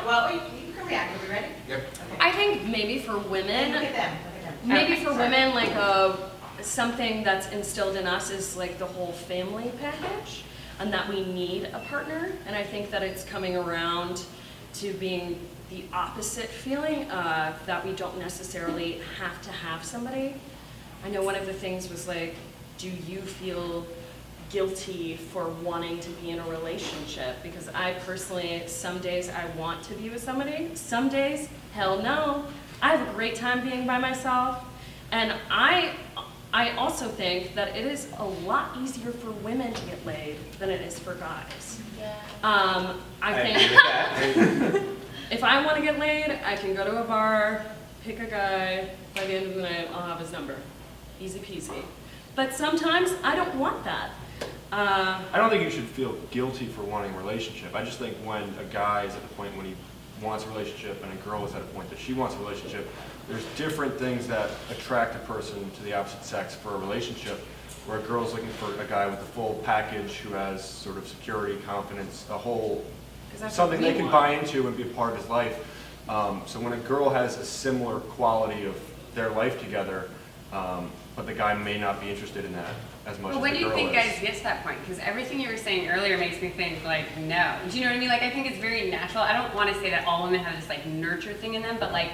well, you can react. Are we ready? Yep. Okay. I think maybe for women, Look at them. Look at them. maybe Okay, for sorry. women, like something that's instilled in us is like the whole family package, and that we need a partner. And I think that it's coming around to being the opposite feeling, that we don't necessarily have to have somebody. I know one of the things was like, do you feel guilty for wanting to be in a relationship? Because I personally, some days I want to be with somebody, some days, hell no. I have a great time being by myself. And I also think that it is a lot easier for women to get laid than it is for guys. Yeah. I agree think with that. if I want to get laid, I can go to a bar, pick a guy, by the end of the night, I'll have his number. Easy peasy. But sometimes I don't want that. I don't think you should feel guilty for wanting a relationship. I just think when a guy is at the point when he wants a relationship and a girl is at a point that she wants a relationship, there's different things that attract a person to the opposite sex for a relationship, where a girl's looking for a guy with the full package who has sort of security, confidence, a whole, 'Cause that's something what they we can want. buy into and be a part of his life. So when a girl has a similar quality of their life together, but the guy may not be interested in that as much Well, as when the do you girl think is. guys get to that point? Because everything you were saying earlier makes me think, like, no. Do you know what I mean? Like, I think it's very natural. I don't want to say that all women have this, like, nurture thing in them, but, like,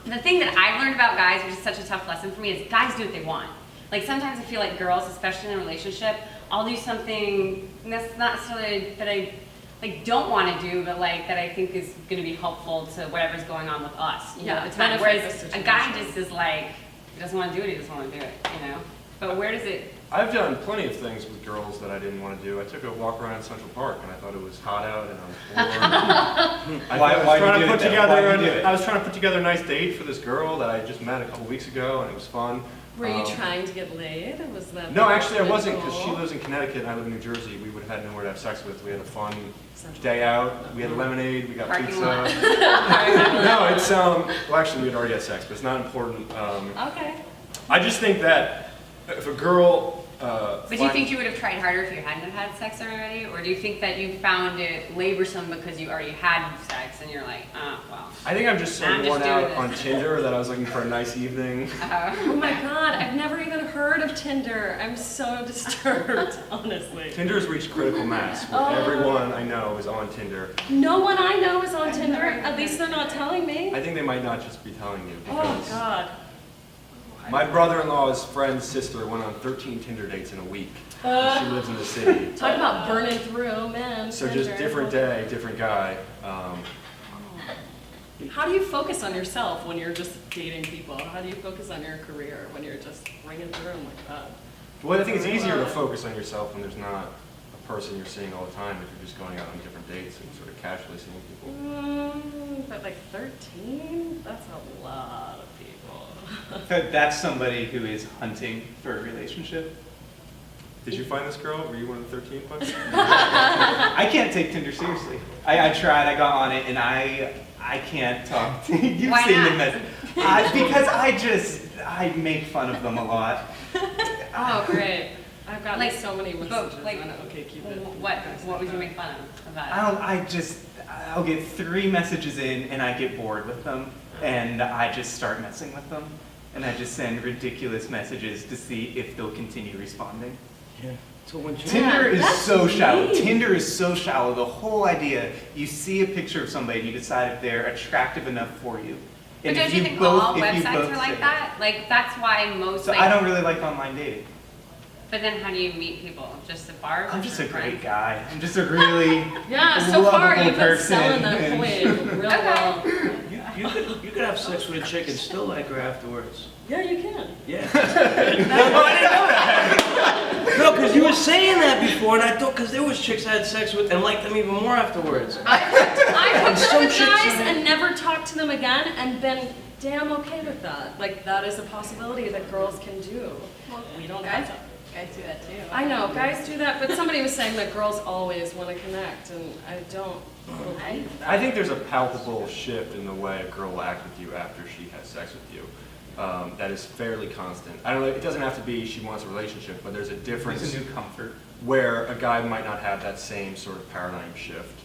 the thing that I've learned about guys, which is such a tough lesson for me, is guys do what they want. Like, sometimes I feel like girls, especially in a relationship, I'll do something that's not necessarily that I, like, don't want to do, but, like, that I think is going to be helpful to whatever's going on with us, you know, Yeah, at the time. benefit Whereas the a guy situation. just is like, he doesn't want to do it, he doesn't want to do it, you know? But where does it... I've done plenty of things with girls that I didn't want to do. I took a walk around Central Park and I thought it was hot out and I was bored. I was trying to put together a nice date for this girl that I just met a couple weeks ago and it was fun. Were you trying to get laid? Was that No, the actually I wasn't, goal? because she lives in Connecticut and I live in New Jersey. We would have had nowhere to have sex with. We had a fun Central day out. We had lemonade, we got Parking pizza. lot. No, it's, well actually we had already had sex, but it's not important. Okay. I just think that if a girl But do you think you would have tried harder if you hadn't have had sex already? Or do you think that you found it laborsome because you already had sex and you're like, well. I think I'm just so I'm just worn doing out this. on Tinder that I was looking for a nice evening. Oh my god, I've never even heard of Tinder. I'm so disturbed, honestly. Tinder's reached critical mass, where Oh. everyone I know is on Tinder. No one I know is on Tinder. At least they're not telling me. I think they might not just be telling you, Oh because god. my brother-in-law's friend's sister went on 13 Tinder dates in a week. She lives in the city. Talk about burning through, man. So just Tinder. different day, different guy. How do you focus on yourself when you're just dating people? How do you focus on your career when you're just ringing through them like that? Well, I think it's easier to focus on yourself when there's not a person you're seeing all the time, if you're just going out on different dates and sort of casually seeing people. But like 13? That's a lot of people. So that's somebody who is hunting for a relationship. Did you find this girl? Were you one of the 13 ones? I can't take Tinder seriously. I tried, I got on it, and I can't talk to you've Why seen not? the message. Because I make fun of them a lot. Oh, great. I've gotten Like, so many but, messages like, on OkCupid. What would you make fun of about it? I'll get 3 messages in, and I get bored with them, and I just start messing with them. And I just send ridiculous messages to see if they'll continue responding. Yeah. So when you Tinder is that's so shallow. mean. Tinder is so shallow. The whole idea, you see a picture of somebody and you decide if they're attractive enough for you. But And don't if you think both- all if you websites both are like say- that? Like, that's why most, So like, I don't really like online dating. but then how do you meet people? Just at bars? I'm or just a friends? great guy. I'm just a really Yeah, so far lovable you've been person. selling that and- point real well. you could have sex with a chick and still like her afterwards. Yeah, you can. Yeah. No, I didn't know that. No, because you were saying that before, and I thought because there was chicks I had sex with and liked them even more afterwards. I hooked up Some with chicks guys are- and never talked to them again and been damn okay with that. Like, that is a possibility that girls can do. We don't have to. Guys do that too. I know, guys do that, but somebody was saying that girls always want to connect, and I don't believe that. I think there's a palpable shift in the way a girl will act with you after she has sex with you. That is fairly constant. I don't know, it doesn't have to be she wants a relationship, but there's a difference There's a new comfort. where a guy might not have that same sort of paradigm shift.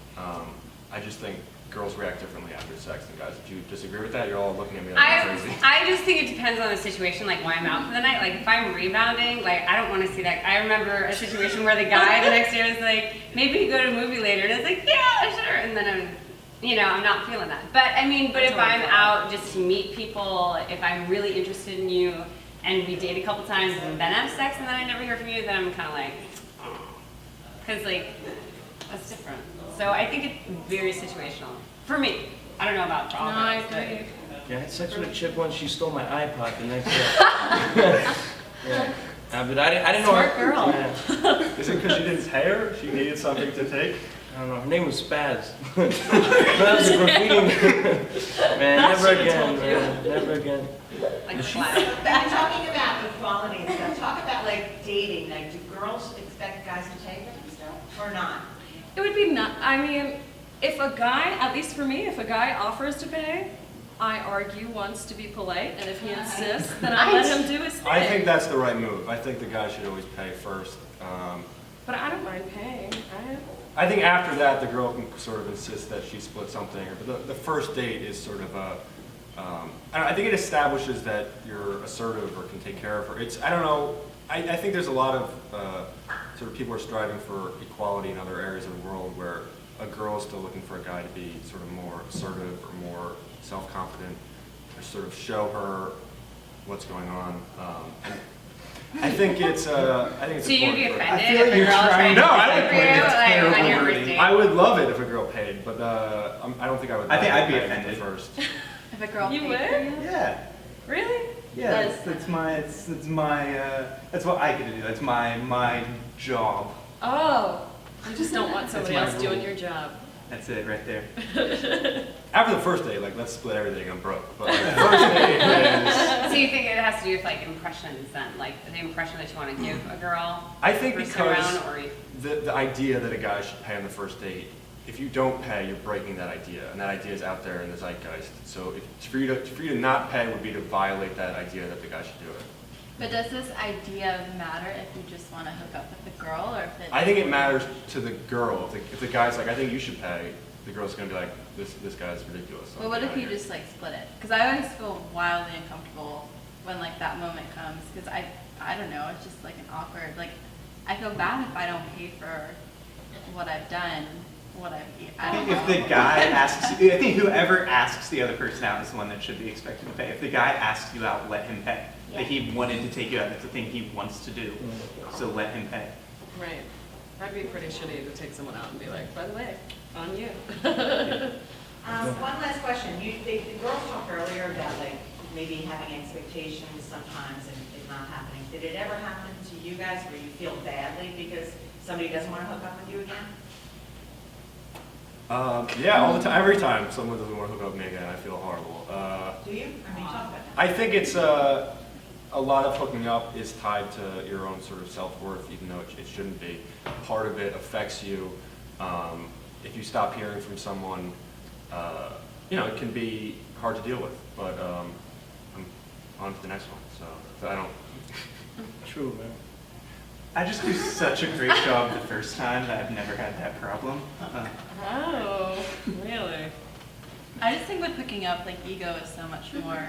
I just think girls react differently after sex than guys. Do you disagree with that? You're all looking at me like I'm crazy. I just think it depends on the situation, like why I'm out for the night. Like if I'm rebounding, like I don't want to see that. I remember a situation where the guy the next day was like, maybe you go to a movie later, and I was like, yeah, sure. And then I'm not feeling that. But I mean, but if I'm out just to meet people, if I'm really interested in you, and we date a couple times and then have sex, and then I never hear from you, then I'm kind of like, because like that's different. So I think it's very situational for me. I don't know about for all No, I girls, but- agree. Yeah, I had sex with a chick once. She stole my iPod the next day. Yeah. But I didn't know Smart her. girl. Yeah. Is it because you didn't pay her? She needed something to take? I don't know. Her name was Spaz. That was a graffiti. Man, never again, man. Never again. like flat. But talking about equality and stuff, talk about like dating, like do girls expect guys to take them and stuff, or not? It would be not, I mean, if a guy, at least for me, if a guy offers to pay, I argue once to be polite, and if he insists, then I let him do his thing. I think that's the right move. I think the guy should always pay first. But I don't mind paying. I think after that, the girl can sort of insist that she split something. But the first date is sort of a, I think it establishes that you're assertive or can take care of her. I don't know, I think there's a lot of sort of people are striving for equality in other areas of the world where a girl is still looking for a guy to be sort of more assertive or more self-confident, or sort of show her what's going on. And I think it's So you'd be important. offended feel if a you're girl trying tried to- to No, I pay would for think you, it's like on terrible your first wording. date? I would love it if a girl paid, but I don't think I would. I think I'd be pay offended. first. If a girl You paid would? for you? Yeah. Really? Yeah, That's- that's what I get to do. That's my job. Oh, you just don't want somebody my else doing rule. your job. That's it right there. After the first date, like let's split everything. I'm broke. But like, the first date is. So you think it has to do with like impressions then, like the impression that you want to give a girl? I think first because around, or you- the idea that a guy should pay on the first date, if you don't pay, you're breaking that idea, and that idea is out there in the zeitgeist. So for you to not pay would be to violate that idea that the guy should do it. But does this idea matter if you just want to hook up with the girl, or if it? I think it matters to the girl. If the guy's like, I think you should pay, the girl's gonna be like, this guy's ridiculous. But what if you just like split it? Because I always feel wildly uncomfortable when like that moment comes. Because I don't know, it's just like an awkward, like I feel bad if I don't pay for what I've done, I I don't think know. if the guy asks, I think whoever asks the other person out is the one that should be expected to pay. If the guy asks you out, let him pay. Yeah. That he wanted to take you out, that's the thing he wants to do. So let him pay. Right. That'd be pretty shitty to take someone out and be like, by the way, on you. One last question. The girls talked earlier about like maybe having expectations sometimes and it not happening. Did it ever happen to you guys where you feel badly because somebody doesn't want to hook up with you again? Yeah, all the time. Every time someone doesn't want to hook up with me again, I feel horrible. Do you? I mean, talk about that. I think it's a lot of hooking up is tied to your own sort of self-worth, even though it shouldn't be. Part of it affects you. If you stop hearing from someone, it can be hard to deal with. But I'm on to the next one. So I don't. True, man. I just do such a great job the first time that I've never had that problem. Oh, really? I just think with hooking up, like ego is so much more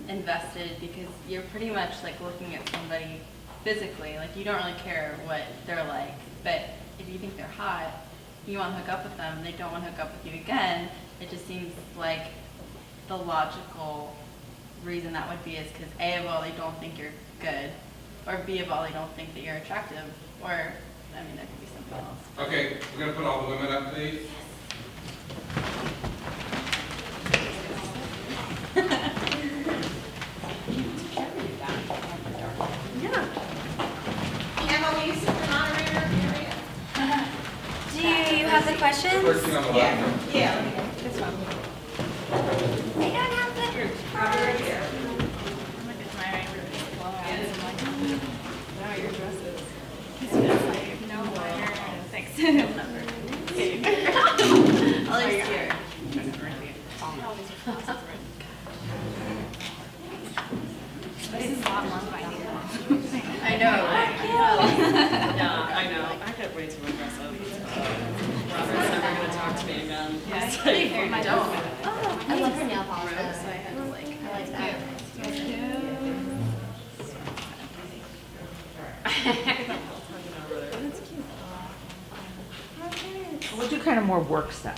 invested because you're pretty much like looking at somebody physically. Like you don't really care what they're like, but if you think they're hot, you want to hook up with them, they don't want to hook up with you again. It just seems like the logical reason that would be is because A, of all, they don't think you're good, or B, of all, they don't think that you're attractive, or, I mean, there could be something else. Okay, we're gonna put all the women up, please. Yeah. Emma, will you sit the moderator area? Do you have the questions? First thing on the left. Yeah. I don't have the cards. Look at my blowouts. Wow, your dresses. No way. Thanks. I'll just here. This is a lot more fun. I know, right? Yeah, I know. I get way too aggressive. Robert's never gonna talk to me again. Yeah. I don't. I love her nail polish. I like that. We'll do kind of more work stuff.